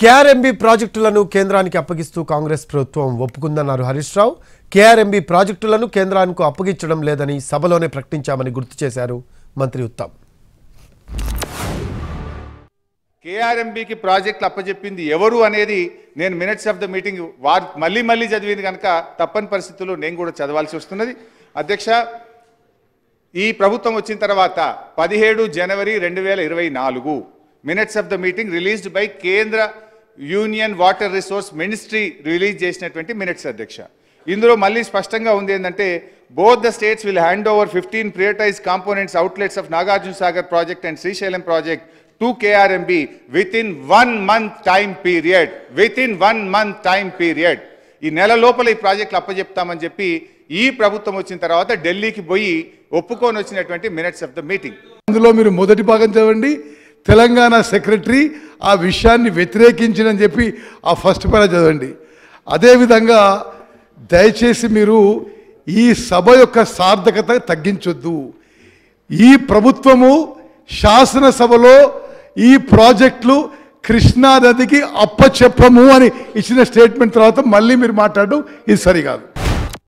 KRMB ప్రాజెక్టులను కేంద్రానికి అప్పగిస్తూ కాంగ్రెస్ ప్రభుత్వం ఒప్పుకుందన్నారు హరీష్ రావు. కేఆర్ఎంబీ ప్రాజెక్టులను కేంద్రానికి అప్పగించడం లేదని సభలోనే ప్రకటించామని గుర్తు చేశారు మంత్రి ఉత్తమ్. కేఆర్ఎంబీకి ప్రాజెక్టులు అప్పచెప్పింది ఎవరు అనేది నేను మినిట్స్ ఆఫ్ ద మీటింగ్ మళ్ళీ చదివింది కనుక తప్పని పరిస్థితుల్లో నేను కూడా చదవాల్సి వస్తున్నది. అధ్యక్ష, ఈ ప్రభుత్వం వచ్చిన తర్వాత 17 జనవరి 2024 minutes of the meeting released by కేంద్ర union water resource ministry release చేసినటువంటి మినిట్స్ అధ్యక్ష. ఇందులో మళ్ళీ స్పష్టంగా ఉంది ఏంటంటే both the states will hand over 15 prioritized components outlets of Nagarjuna Sagar project and Srisailam project to KRMB within 1 month time period. ఈ నెల లోపల ఈ ప్రాజెక్టులు అప్పచెప్తామని చెప్పి ఈ ప్రభుత్వం వచ్చిన తర్వాత ఢిల్లీకి పోయి ఒప్పుకొని వచ్చినటువంటి మినిట్స్ ఆఫ్ ద మీటింగ్. అందులో మీరు మొదటి భాగం చదవండి. తెలంగాణ సెక్రటరీ ఆ విషయాన్ని వ్యతిరేకించని చెప్పి ఆ ఫస్ట్ పేరా చదవండి. అదేవిధంగా దయచేసి మీరు ఈ సభ యొక్క సార్థకత తగ్గించొద్దు. ఈ ప్రభుత్వము శాసనసభలో ఈ ప్రాజెక్టులు కృష్ణా నదికి అప్పచెప్పము అని ఇచ్చిన స్టేట్మెంట్ తర్వాత మళ్ళీ మీరు మాట్లాడడం ఇది సరికాదు.